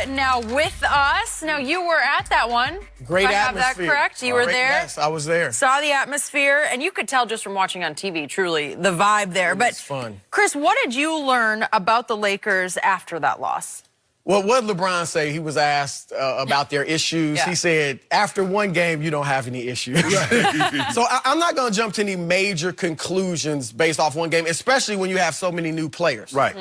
now with us. Now, you were at that one. Great if I have atmosphere. that correct? You were there? Yes, I was there. Saw the atmosphere, and you could tell just from watching on TV, truly, the vibe there. It was fun. Chris, what did you learn about the Lakers after that loss? Well, what did LeBron say? He was asked about their issues. Yeah. He said, after one game, you don't have any issues. So I'm not going to jump to any major conclusions based off one game, especially when you have so many new players. Right.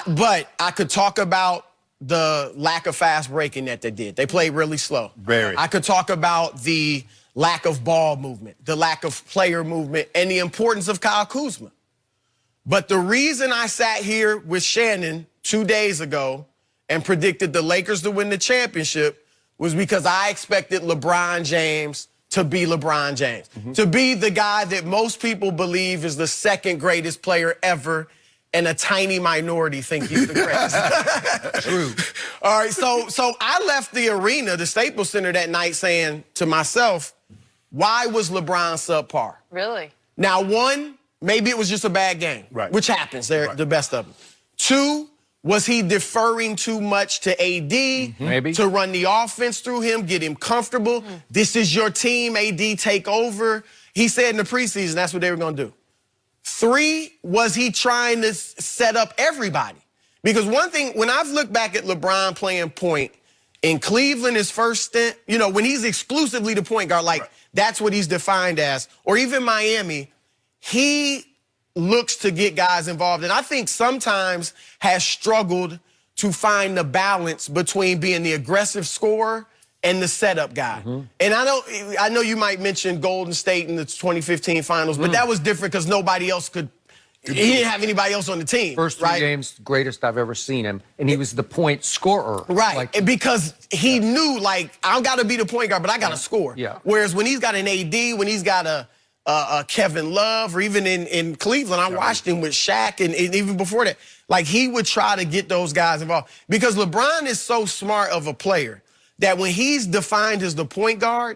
But I could talk about the lack of fast breaking that they did. They played really slow. Very. I could talk about the lack of ball movement, the lack of player movement, and the importance of Kyle Kuzma. But the reason I sat here with Shannon 2 days ago and predicted the Lakers to win the championship was because I expected LeBron James to be LeBron James, to be the guy that most people believe is the second greatest player ever, and a tiny minority think he's the greatest. True. All right, so I left the arena, the Staples Center that night saying to myself, why was LeBron subpar? Really? Now, one, maybe it was just a bad game, Right. which happens. They're the best of them. Two, was he deferring too much to AD Maybe. to run the offense through him, get him comfortable? This is your team, AD, take over. He said in the preseason that's what they were going to do. Three, was he trying to set up everybody? Because one thing, when I've looked back at LeBron playing point in Cleveland, his first stint, you know, when he's exclusively the point guard, like that's what he's defined as, or even Miami, he looks to get guys involved. And I think sometimes has struggled to find the balance between being the aggressive scorer and the setup guy. And I know you might mention Golden State in the 2015 finals, but that was different because nobody else could. He didn't have anybody else on the team. First three games, greatest I've ever seen him. And he was the point scorer. Right, Like, because he knew, like, I got to be the point guard, but I got to score. Yeah. Whereas when he's got an AD, when he's got a Kevin Love, or even in Cleveland, I watched him with Shaq, and even before that, like, he would try to get those guys involved. Because LeBron is so smart of a player that when he's defined as the point guard,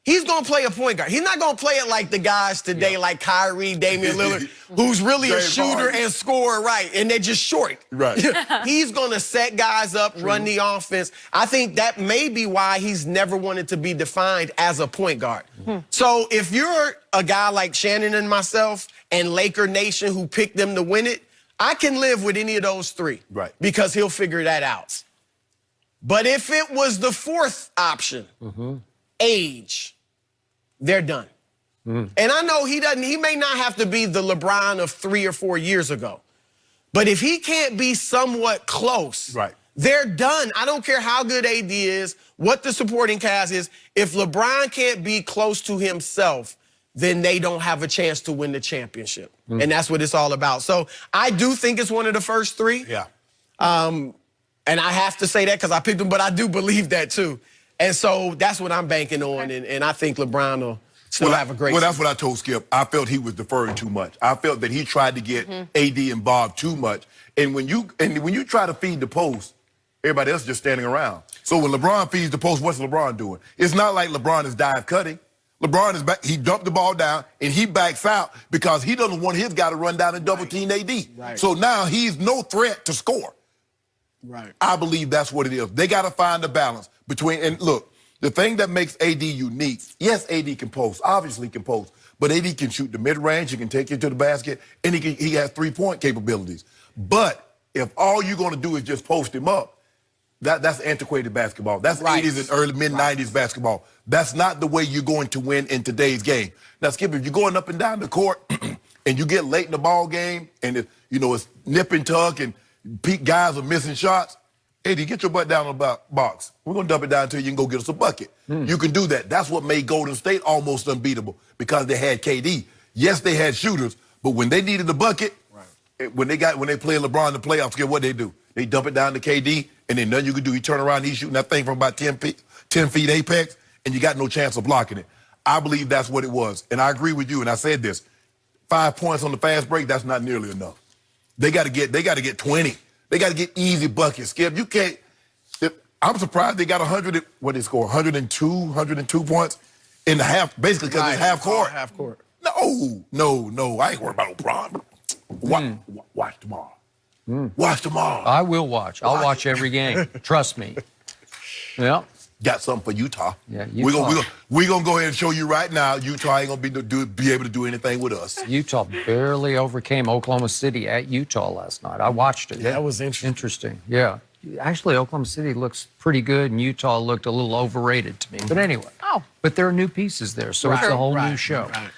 he's going to play a point guard. He's not going to play it like the guys today, like Kyrie, Damian Lillard, who's really a shooter and scorer, right, and they're just short. Right. He's going to set guys up, run the offense. I think that may be why he's never wanted to be defined as a point guard. So if you're a guy like Shannon and myself and Laker Nation who picked them to win it, I can live with any of those three. Right. Because he'll figure that out. But if it was the fourth option, age, they're done. And I know he may not have to be the LeBron of 3 or 4 years ago. But if he can't be somewhat close, they're done. I don't care how good AD is, what the supporting cast is. If LeBron can't be close to himself, then they don't have a chance to win the championship. And that's what it's all about. So I do think it's one of the first three. Yeah. And I have to say that because I picked him, but I do believe that too. And so that's what I'm banking on, and I think LeBron will still have a great season. That's what I told Skip. I felt he was deferring too much. I felt that he tried to get AD involved too much. And when you try to feed the post, everybody else is just standing around. So when LeBron feeds the post, what's LeBron doing? It's not like LeBron is dive cutting. LeBron is back. He dumped the ball down and he backs out because he doesn't want his guy to run down and double team AD. So now he's no threat to score. I believe that's what it is. They got to find the balance between, and look, the thing that makes AD unique, yes, AD can post, obviously can post, but AD can shoot the mid-range, he can take you to the basket, and he has three-point capabilities. But if all you're going to do is just post him up, that's antiquated basketball. That's 80s and early mid-90s basketball. That's not the way you're going to win in today's game. Now, Skip, if you're going up and down the court and you get late in the ball game and it's nip and tuck and peak guys are missing shots, AD, get your butt down on the box. We're going to dump it down until you can go get us a bucket. You can do that. That's what made Golden State almost unbeatable because they had KD. Yes, they had shooters, but when they needed a bucket, when they play LeBron in the playoffs, guess what they do? They dump it down to KD, and then nothing you can do. He turn around, he's shooting that thing from about 10 feet apex, and you got no chance of blocking it. I believe that's what it was. And I agree with you, and I said this. 5 points on the fast break, that's not nearly enough. They got to get 20. They got to get easy buckets. Skip, you can't. I'm surprised they got 100. What they score? 102 points in the half, basically because it's half court. Half court. No. I ain't worried about LeBron. Watch tomorrow. Watch tomorrow. I will watch. I'll watch every game. Trust me. Yeah. Got something for Utah. Yeah, We're gonna go ahead and show you right now. Utah ain't gonna be able to do anything with us. Utah barely overcame Oklahoma City at Utah last night. I watched it. Yeah, that was interesting. Interesting. Yeah. Actually, Oklahoma City looks pretty good, and Utah looked a little overrated to me. But anyway. Oh. But there are new pieces there, so it's a whole new show. Right.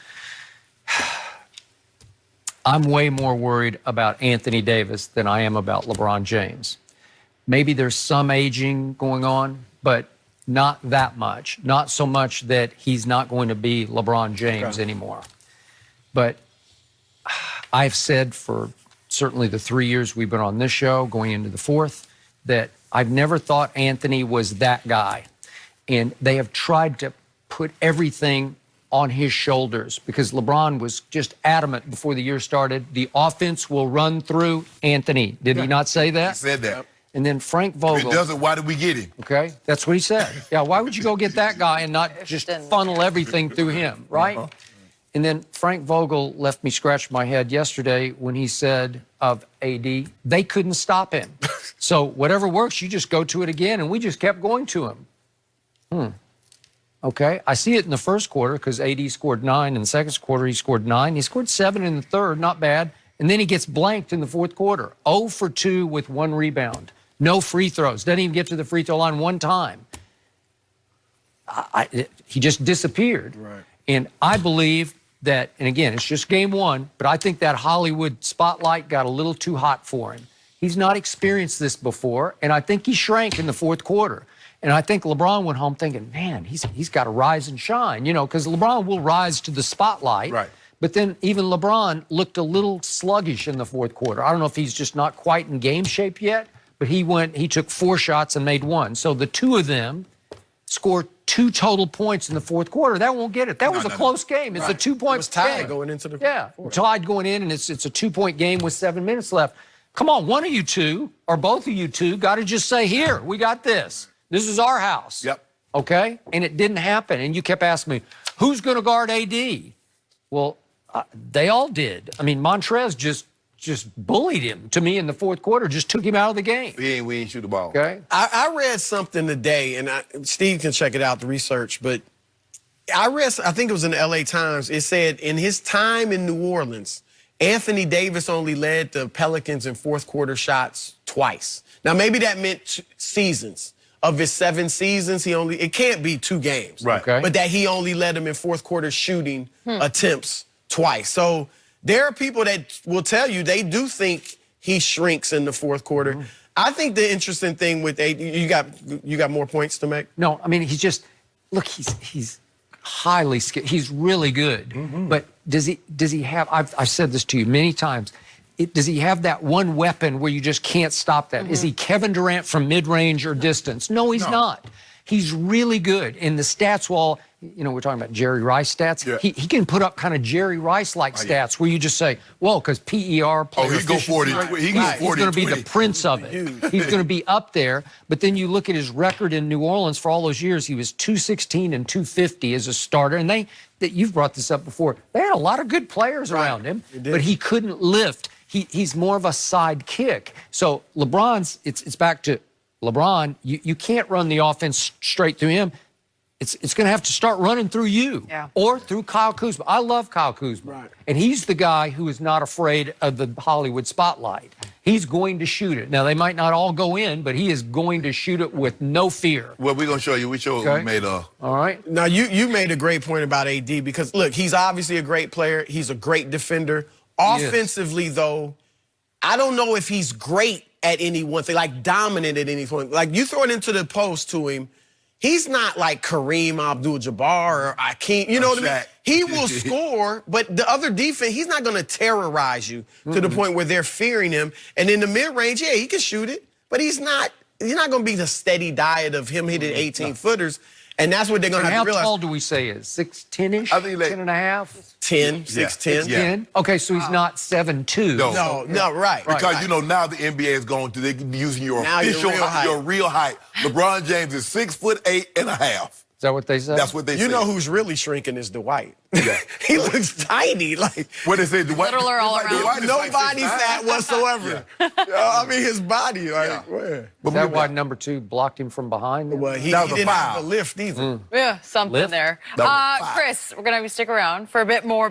I'm way more worried about Anthony Davis than I am about LeBron James. Maybe there's some aging going on, but not that much. Not so much that he's not going to be LeBron James anymore. But I've said for certainly the 3 years we've been on this show, going into the fourth, that I've never thought Anthony was that guy. And they have tried to put everything on his shoulders because LeBron was just adamant before the year started. The offense will run through Anthony. Did he not say that? He said that. And then Frank If Vogel. it doesn't, why did we get him? Okay, that's what he said. Yeah, why would you go get that guy and not just funnel everything through him, right? And then Frank Vogel left me scratch my head yesterday when he said of AD, they couldn't stop him. So whatever works, you just go to it again, and we just kept going to him. Okay, I see it in the first quarter because AD scored 9. In the second quarter, he scored 9. He scored 7 in the third, not bad. And then he gets blanked in the fourth quarter. 0 for 2 with 1 rebound. No free throws. Doesn't even get to the free throw line one time. He just disappeared. Right. And I believe that, and again, it's just game one, but I think that Hollywood spotlight got a little too hot for him. He's not experienced this before, and I think he shrank in the fourth quarter. And I think LeBron went home thinking, man, he's got to rise and shine, you know, because LeBron will rise to the spotlight. Right. But then even LeBron looked a little sluggish in the fourth quarter. I don't know if he's just not quite in game shape yet, but he took 4 shots and made 1. So the two of them scored 2 total points in the fourth quarter. That won't get it. That was a close game. It's a 2-point It was tied game. going into the fourth. Tied going in, and it's a 2-point game with 7 minutes left. Come on, one of you two, or both of you two, got to just say, here, we got this. This is our house. Yep. Okay? And it didn't happen. And you kept asking me, who's going to guard AD? Well, they all did. I mean, Montrez just bullied him to me in the fourth quarter, just took him out of the game. We ain't shoot the ball. Okay? I read something today, and Steve can check it out, the research, but I think it was in the LA Times. It said in his time in New Orleans, Anthony Davis only led the Pelicans in fourth quarter shots twice. Now, maybe that meant seasons. Of his 7 seasons, it can't be 2 games. Right. Okay. But that he only led them in fourth quarter shooting attempts twice. So there are people that will tell you they do think he shrinks in the fourth quarter. I think the interesting thing with AD, you got more points to make? No, I mean, he's highly skilled. He's really good. But does he have, I've said this to you many times, does he have that one weapon where you just can't stop that? Is he Kevin Durant from mid-range or distance? No, he's not. He's really good. In the stats wall, you know, we're talking about Jerry Rice stats. Yeah. He can put up kind of Jerry Rice-like stats where you just say, well, because PER, player he go 40. He go 40. he's going to be the prince of it. He's going to be up there. But then you look at his record in New Orleans for all those years. He was 216 and 250 as a starter. And you've brought this up before. They had a lot of good players around him, but he couldn't lift. He's more of a sidekick. So LeBron's, it's back to LeBron. You can't run the offense straight through him. It's going to have to start running through you or through Kyle Kuzma. I love Kyle Kuzma. Right. And he's the guy who is not afraid of the Hollywood spotlight. He's going to shoot it. Now, they might not all go in, but he is going to shoot it with no fear. Well, we're going to show you. We made a... All right. Now, you made a great point about AD because, look, he's obviously a great player. He's a great defender. Offensively, though, I don't know if he's great at any one thing, like dominant at any point. Like, you throw it into the post to him, he's not like Kareem Abdul-Jabbar or Akeem. You know what I mean? He will score, but the other defense, he's not going to terrorize you to the point where they're fearing him. And in the mid-range, yeah, he can shoot it, but he's not going to be the steady diet of him hitting 18-footers. And that's what they're going to have to realize. How tall do we say is? 6'10"-ish? I think 10 and a half? 10, 6'10". Yeah. 10? Okay, so he's not 7'2". No, right. Because, you know, now the NBA is going to, they're using your Now official your real height. your real height. LeBron James is 6'8.5". Is that what they said? That's what they You say. know who's really shrinking is Dwight. Yeah. He looks tiny. Like What they say, Dwight. Littler all Dwight around. is no like body 6'9". fat whatsoever. I mean, his body, like, Yeah. where? But Is that we- why number 2 blocked him from behind? Then? Well, he That was a didn't have foul. the lift either. Yeah, something Lift? there. That was fine. Chris, we're going to have you stick around for a bit more.